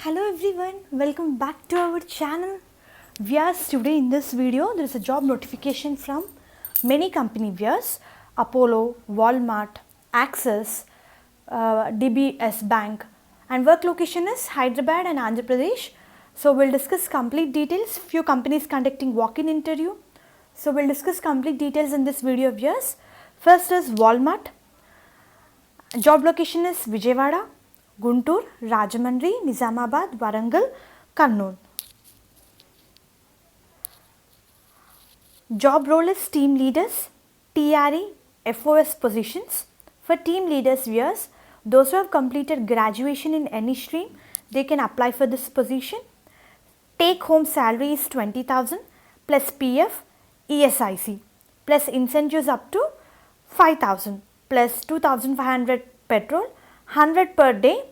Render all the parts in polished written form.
Hello everyone, welcome back to our channel. Viewers, today in this video there is a job notification from many company viewers: Apollo, Walmart, Axis, DBS Bank, and work location is Hyderabad and Andhra Pradesh. So we'll discuss complete details. Few companies conducting walk-in interview. So we'll discuss complete details in this video viewers. First is Walmart. Job location is Vijayawada, Guntur, Rajahmundry, Nizamabad, Warangal, Kurnool. Job role is team leaders, TRE, FOS positions. For team leaders viewers, those who have completed graduation in any stream, they can apply for this position. Take home salary is 20,000 plus PF, ESIC plus incentives up to 5,000 plus 2,500 petrol, 100 per day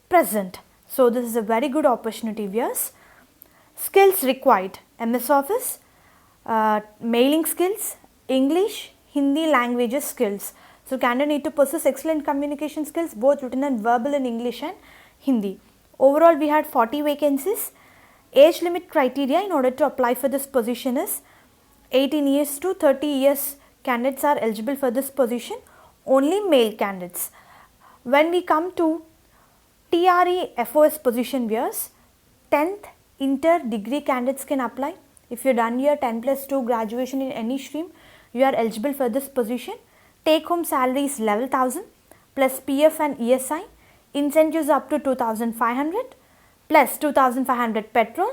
present. So this is a very good opportunity viewers. Skills required: MS Office, mailing skills, English, Hindi languages skills. So candidate need to possess excellent communication skills, both written and verbal in English and Hindi. Overall we had 40 vacancies. Age limit criteria in order to apply for this position is 18 years to 30 years candidates are eligible for this position, only male candidates. When we come to TRE FOS position viewers, 10th inter degree candidates can apply. If you done your 10+2 graduation in any stream, you are eligible for this position. Take home salary is 11,000 plus PF and ESI, incentives up to 2,500 plus 2,500 petrol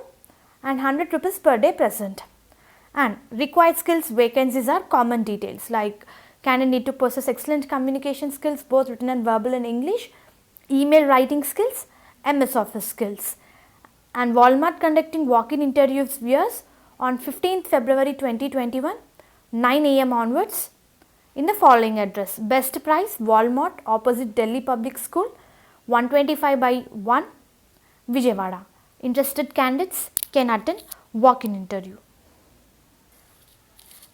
and 100 rupees per day present. And required skills vacancies are common details like candidate need to possess excellent communication skills, both written and verbal in English, email writing skills, MS Office skills. And Walmart conducting walk-in interviews viewers on 15th February 2021, 9 AM onwards in the following address: Best Price, Walmart, opposite Delhi Public School, 125/1, Vijayawada. Interested candidates can attend walk-in interview.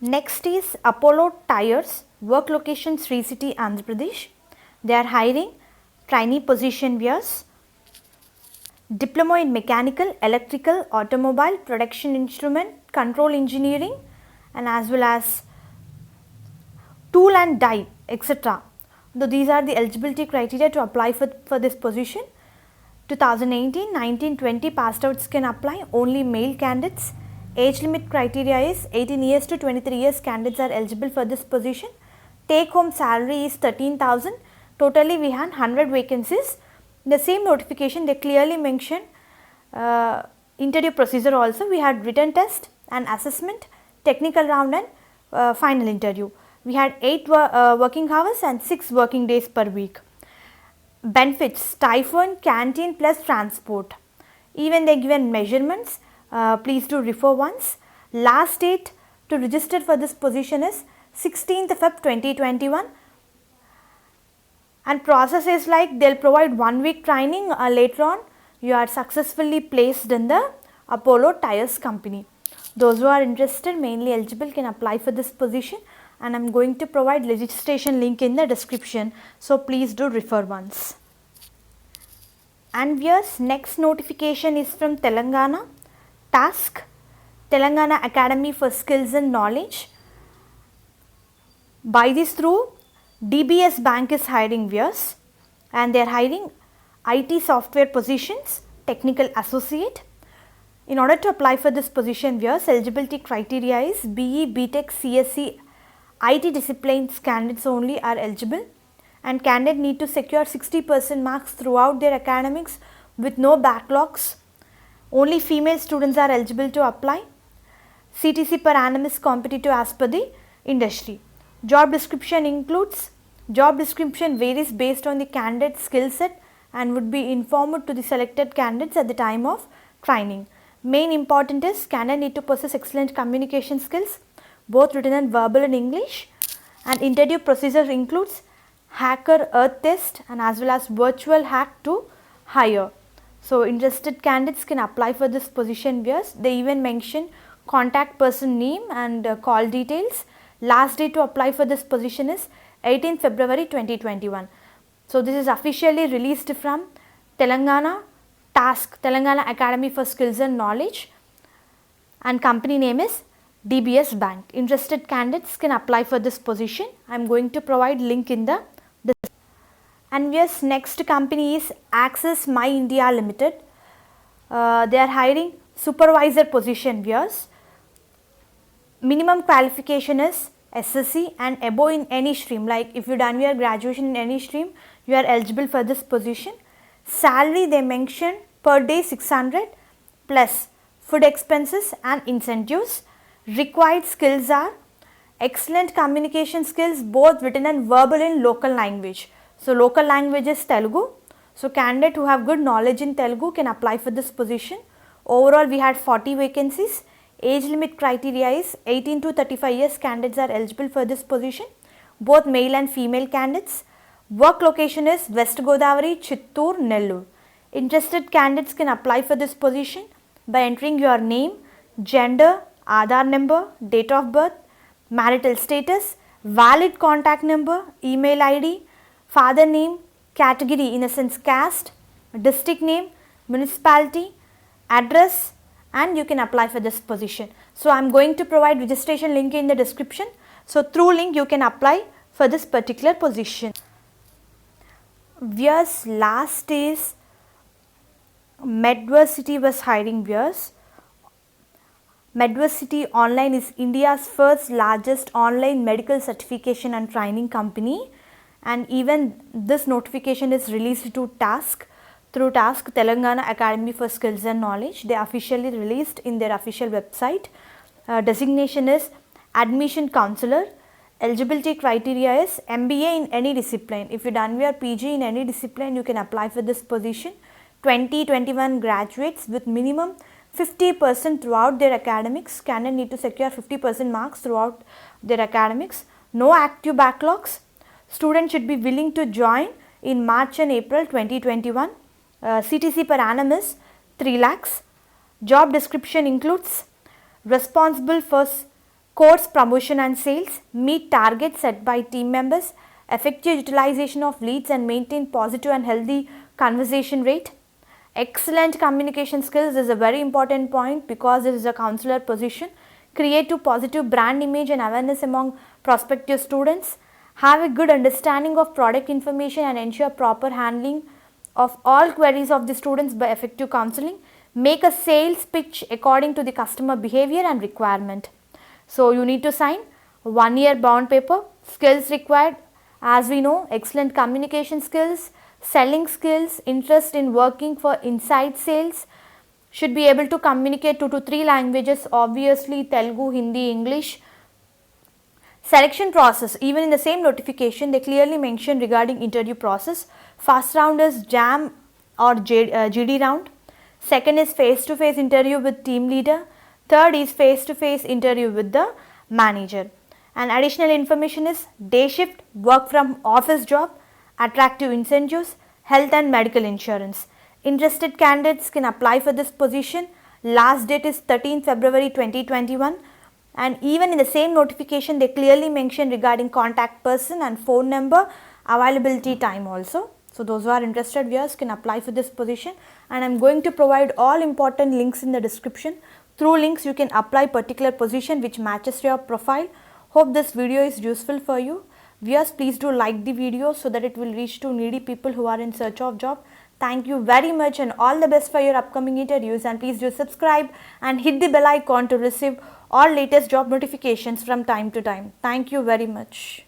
Next is Apollo Tyres, work location Sri City, Andhra Pradesh. They are hiring trainee position viewers, diploma in mechanical, electrical, automobile, production instrument, control engineering, and as well as tool and die, etc. So these are the eligibility criteria to apply for this position. 2018, 19, 20 passed outs can apply, only male candidates. Age limit criteria is 18 years to 23 years candidates are eligible for this position. Take home salary is 13,000. Totally we had 100 vacancies. In the same notification they clearly mentioned interview procedure also. We had written test and assessment, technical round and final interview. We had 8 working hours and 6 working days per week. Benefits: stipend, canteen plus transport. Even they given measurements. Please do refer once. Last date to register for this position is 16th Feb 2021, and process is like they will provide 1 week training. Later on you are successfully placed in the Apollo Tyres company. Those who are interested, mainly eligible, can apply for this position, and I am going to provide registration link in the description. So please do refer once. And viewers, next notification is from Telangana. Task, Telangana Academy for Skills and Knowledge. By this through DBS Bank is hiring viewers, and they are hiring IT software positions, technical associate. In order to apply for this position viewers, eligibility criteria is BE, BTech, CSC, IT disciplines candidates only are eligible, and candidate need to secure 60% marks throughout their academics with no backlogs. Only female students are eligible to apply. CTC per annum is competitive as per the industry. Job description varies based on the candidate skill set and would be informed to the selected candidates at the time of training. Main important is candidate need to possess excellent communication skills, both written and verbal in English, and interview procedure includes hacker earth test and as well as virtual hack to hire. So interested candidates can apply for this position viewers. They even mention contact person name and call details. Last date to apply for this position is 18th February 2021. So this is officially released from Telangana TASK, Telangana Academy for Skills and Knowledge, and company name is DBS Bank. Interested candidates can apply for this position. I am going to provide link in the description. And yes, next company is Access My India Limited. They are hiring supervisor position. Yes, minimum qualification is SSC and above in any stream. Like if you done your graduation in any stream, you are eligible for this position. Salary they mention per day 600 plus food expenses and incentives. Required skills are excellent communication skills, both written and verbal in local language. So local language is Telugu. So candidate who have good knowledge in Telugu can apply for this position. Overall we had 40 vacancies. Age limit criteria is 18 to 35 years candidates are eligible for this position, both male and female candidates. Work location is West Godavari, Chittoor, Nellore. Interested candidates can apply for this position by entering your name, gender, Aadhaar number, date of birth, marital status, valid contact number, email ID, father name, category in a sense caste, district name, municipality, address, and you can apply for this position. So I am going to provide registration link in the description. So through link you can apply for this particular position. Viewers, last is Medversity was hiring viewers. Medversity Online is India's first largest online medical certification and training company, and even this notification is released to TASK through TASK, Telangana Academy for Skills and Knowledge. They officially released in their official website. Designation is admission counselor. Eligibility criteria is MBA in any discipline. If you done your PG in any discipline, you can apply for this position. 2021 graduates with minimum 50% throughout their academics. Candidate need to secure 50% marks throughout their academics. No active backlogs. Students should be willing to join in March and April 2021. CTC per annum is 3 lakhs. Job description includes responsible for course promotion and sales, meet targets set by team members, effective utilization of leads and maintain positive and healthy conversation rate. Excellent communication skills is a very important point because it is a counselor position. Create positive brand image and awareness among prospective students. Have a good understanding of product information and ensure proper handling of all queries of the students by effective counseling. Make a sales pitch according to the customer behavior and requirement. So you need to sign 1 year bond paper. Skills required, as we know, excellent communication skills, selling skills, interest in working for inside sales, should be able to communicate 2 to 3 languages, obviously Telugu, Hindi, English. Selection process, even in the same notification they clearly mention regarding interview process. First round is JAM or GD round. Second is face to face interview with team leader. Third is face to face interview with the manager. And additional information is day shift, work from office job, attractive incentives, health and medical insurance. Interested candidates can apply for this position. Last date is 13 February 2021, and even in the same notification they clearly mention regarding contact person and phone number, availability time also. So those who are interested viewers can apply for this position, and I am going to provide all important links in the description. Through links you can apply particular position which matches your profile. Hope this video is useful for you. Viewers, please do like the video so that it will reach to needy people who are in search of job. Thank you very much and all the best for your upcoming interviews, and please do subscribe and hit the bell icon to receive all latest job notifications from time to time. Thank you very much.